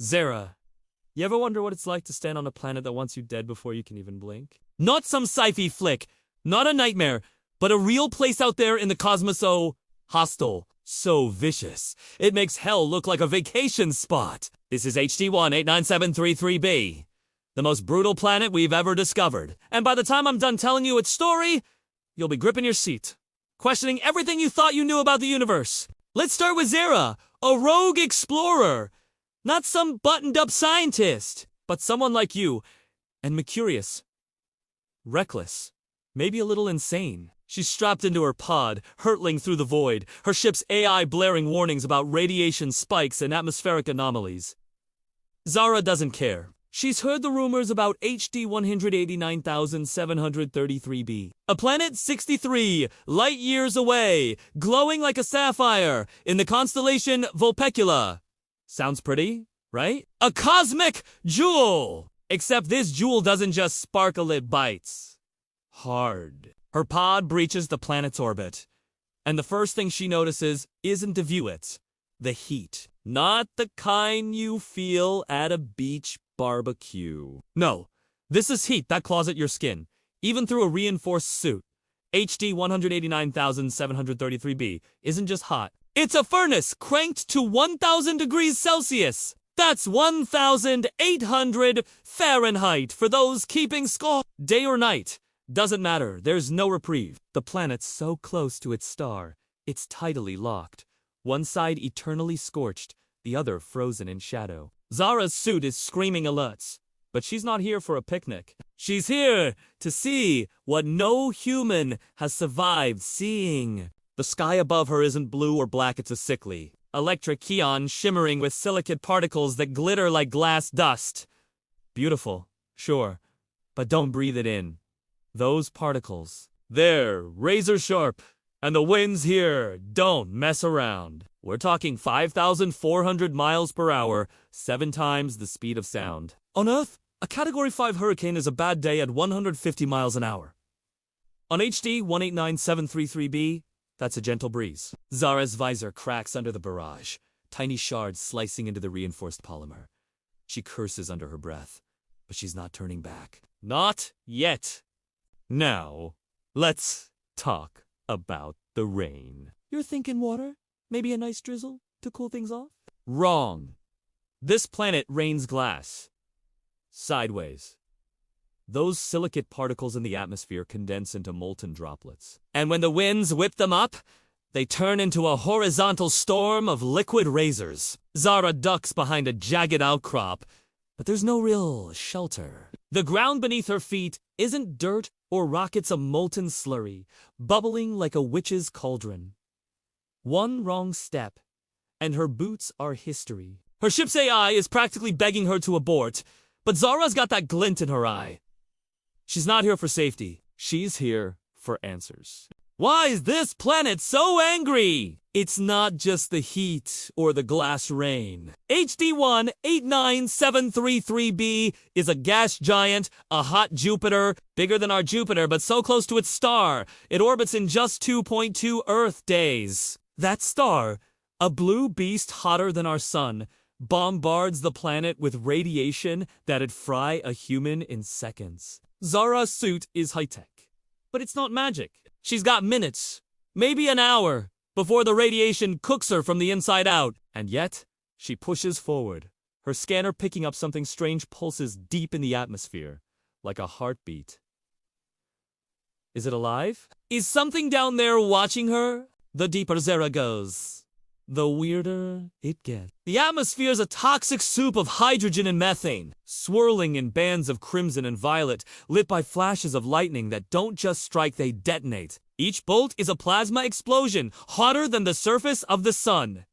Zara, you ever wonder what it's like to stand on a planet that wants you dead before you can even blink? Not some sci-fi flick, not a nightmare, but a real place out there in the cosmos so hostile, so vicious. It makes hell look like a vacation spot. This is HD1-89733b, the most brutal planet we've ever discovered. And by the time I'm done telling you its story, you'll be gripping your seat, questioning everything you thought you knew about the universe. Let's start with Zara, a rogue explorer. Not some buttoned-up scientist, but someone like you, and Mercurius. Reckless, maybe a little insane. She's strapped into her pod, hurtling through the void, her ship's AI blaring warnings about radiation spikes and atmospheric anomalies. Zara doesn't care. She's heard the rumors about HD 189,733b. A planet 63, light years away, glowing like a sapphire, in the constellation Vulpecula. Sounds pretty, right? A cosmic jewel! Except this jewel doesn't just sparkle, it bites. Hard. Her pod breaches the planet's orbit, and the first thing she notices isn't to view it. The heat. Not the kind you feel at a beach barbecue. No, this is heat that claws at your skin, even through a reinforced suit. HD 189,733b isn't just hot. It's a furnace cranked to 1,000 degrees Celsius. That's 1,800 Fahrenheit for those keeping score. Day or night, doesn't matter. There's no reprieve. The planet's so close to its star, it's tidally locked. One side eternally scorched, the other frozen in shadow. Zara's suit is screaming alerts, but she's not here for a picnic. She's here to see what no human has survived seeing. The sky above her isn't blue or black, it's a sickly electric neon shimmering with silicate particles that glitter like glass dust. Beautiful, sure, but don't breathe it in. Those particles, they're razor sharp, and the winds here don't mess around. We're talking 5,400 miles per hour, 7 times the speed of sound. On Earth, a Category 5 hurricane is a bad day at 150 miles an hour. On HD 189,733b, that's a gentle breeze. Zara's visor cracks under the barrage, tiny shards slicing into the reinforced polymer. She curses under her breath, but she's not turning back. Not yet. Now, let's talk about the rain. You're thinking water? Maybe a nice drizzle to cool things off? Wrong. This planet rains glass. Sideways. Those silicate particles in the atmosphere condense into molten droplets. And when the winds whip them up, they turn into a horizontal storm of liquid razors. Zara ducks behind a jagged outcrop, but there's no real shelter. The ground beneath her feet isn't dirt or rock, it's a molten slurry, bubbling like a witch's cauldron. One wrong step, and her boots are history. Her ship's AI is practically begging her to abort, but Zara's got that glint in her eye. She's not here for safety. She's here for answers. Why is this planet so angry? It's not just the heat or the glass rain. HD1-89733b is a gas giant, a hot Jupiter, bigger than our Jupiter, but so close to its star, it orbits in just 2.2 Earth days. That star, a blue beast hotter than our sun, bombards the planet with radiation that'd fry a human in seconds. Zara's suit is high-tech, but it's not magic. She's got minutes, maybe an hour, before the radiation cooks her from the inside out. And yet, she pushes forward, her scanner picking up something strange pulses deep in the atmosphere, like a heartbeat. Is it alive? Is something down there watching her? The deeper Zara goes, the weirder it gets. The atmosphere's a toxic soup of hydrogen and methane, swirling in bands of crimson and violet, lit by flashes of lightning that don't just strike, they detonate. Each bolt is a plasma explosion, hotter than the surface of the sun.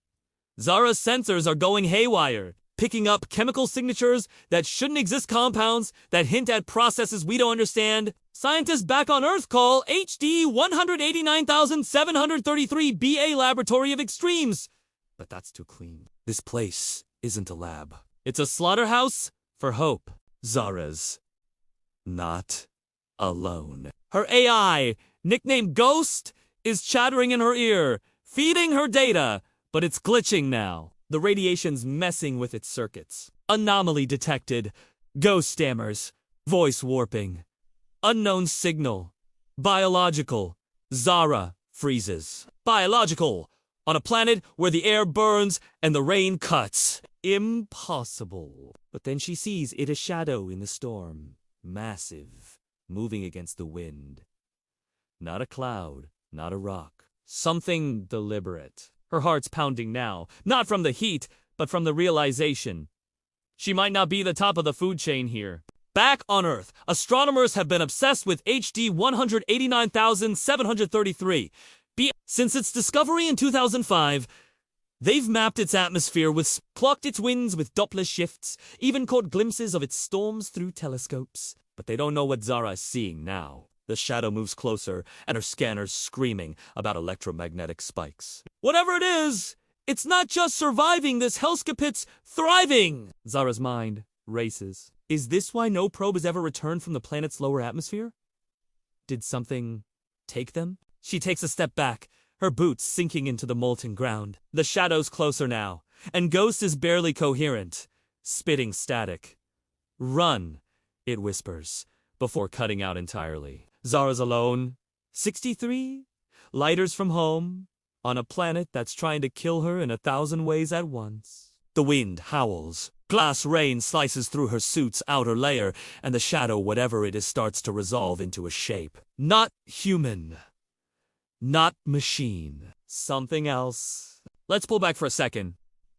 Zara's sensors are going haywire, picking up chemical signatures that shouldn't exist, compounds that hint at processes we don't understand. Scientists back on Earth call HD 189,733 BA Laboratory of Extremes. But that's too clean. This place isn't a lab. It's a slaughterhouse for hope. Zara's not alone. Her AI, nicknamed Ghost, is chattering in her ear, feeding her data, but it's glitching now. The radiation's messing with its circuits. Anomaly detected. Ghost stammers. Voice warping. Unknown signal. Biological. Zara freezes. Biological. On a planet where the air burns and the rain cuts. Impossible. But then she sees it a shadow in the storm. Massive. Moving against the wind. Not a cloud. Not a rock. Something deliberate. Her heart's pounding now. Not from the heat, but from the realization. She might not be the top of the food chain here. Back on Earth, astronomers have been obsessed with HD 189,733. Since its discovery in 2005, they've mapped its atmosphere clocked its winds with Doppler shifts, even caught glimpses of its storms through telescopes. But they don't know what Zara is seeing now. The shadow moves closer, and her scanner's screaming about electromagnetic spikes. Whatever it is, it's not just surviving this hellscape, it's thriving! Zara's mind races. Is this why no probe has ever returned from the planet's lower atmosphere? Did something take them? She takes a step back, her boots sinking into the molten ground. The shadow's closer now, and Ghost is barely coherent, spitting static. Run, it whispers, before cutting out entirely. Zara's alone, 63, lighters from home, on a planet that's trying to kill her in 1,000 ways at once. The wind howls. Glass rain slices through her suit's outer layer, and the shadow, whatever it is, starts to resolve into a shape. Not human. Not machine. Something else. Let's pull back for a second.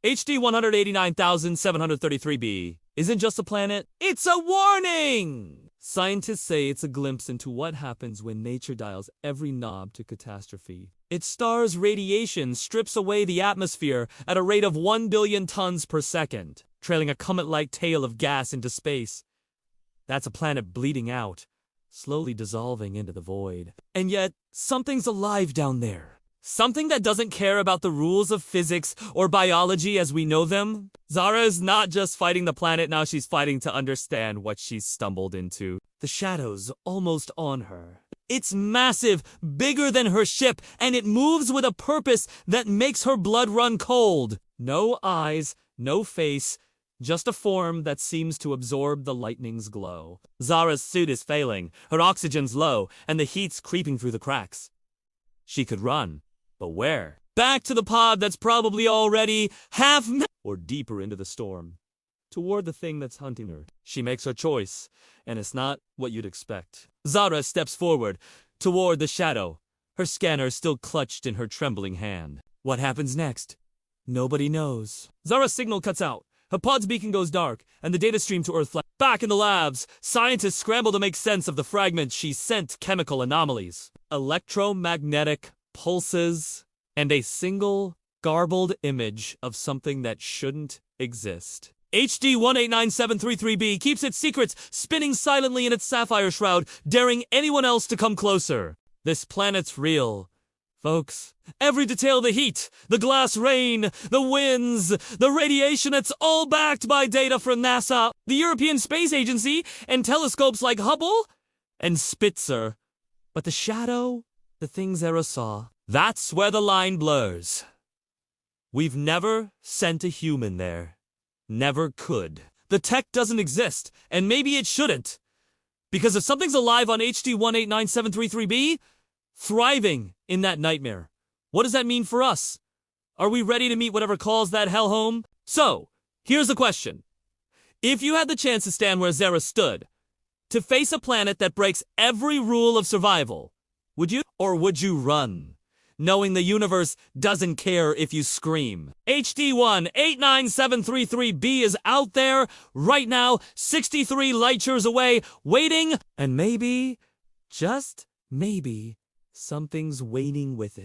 HD 189,733b isn't just a planet, it's a warning! Scientists say it's a glimpse into what happens when nature dials every knob to catastrophe. Its star's radiation strips away the atmosphere at a rate of 1 billion tons per second, trailing a comet-like tail of gas into space. That's a planet bleeding out, slowly dissolving into the void. And yet, something's alive down there. Something that doesn't care about the rules of physics or biology as we know them. Zara is not just fighting the planet now, she's fighting to understand what she's stumbled into. The shadow's almost on her. It's massive, bigger than her ship, and it moves with a purpose that makes her blood run cold. No eyes, no face, just a form that seems to absorb the lightning's glow. Zara's suit is failing, her oxygen's low, and the heat's creeping through the cracks. She could run. But where? Back to the pod that's probably already or deeper into the storm. Toward the thing that's hunting her. She makes her choice, and it's not what you'd expect. Zara steps forward, toward the shadow, her scanner still clutched in her trembling hand. What happens next? Nobody knows. Zara's signal cuts out. Her pod's beacon goes dark, and the data stream to Earth flashes. Back in the labs, scientists scramble to make sense of the fragments she sent chemical anomalies. Electromagnetic pulses, and a single, garbled image of something that shouldn't exist. HD 189,733b keeps its secrets spinning silently in its sapphire shroud, daring anyone else to come closer. This planet's real, folks. Every detail, the heat, the glass rain, the winds, the radiation, it's all backed by data from NASA, the European Space Agency, and telescopes like Hubble and Spitzer. But the shadow, the thing Zara saw, that's where the line blurs. We've never sent a human there. Never could. The tech doesn't exist, and maybe it shouldn't. Because if something's alive on HD 189,733b, thriving in that nightmare, what does that mean for us? Are we ready to meet whatever calls that hell home? So, here's the question. If you had the chance to stand where Zara stood, to face a planet that breaks every rule of survival, would you? Or would you run, knowing the universe doesn't care if you scream? HD 189,733b is out there, right now, 63 light years away, waiting, and maybe, just maybe, something's waiting with it.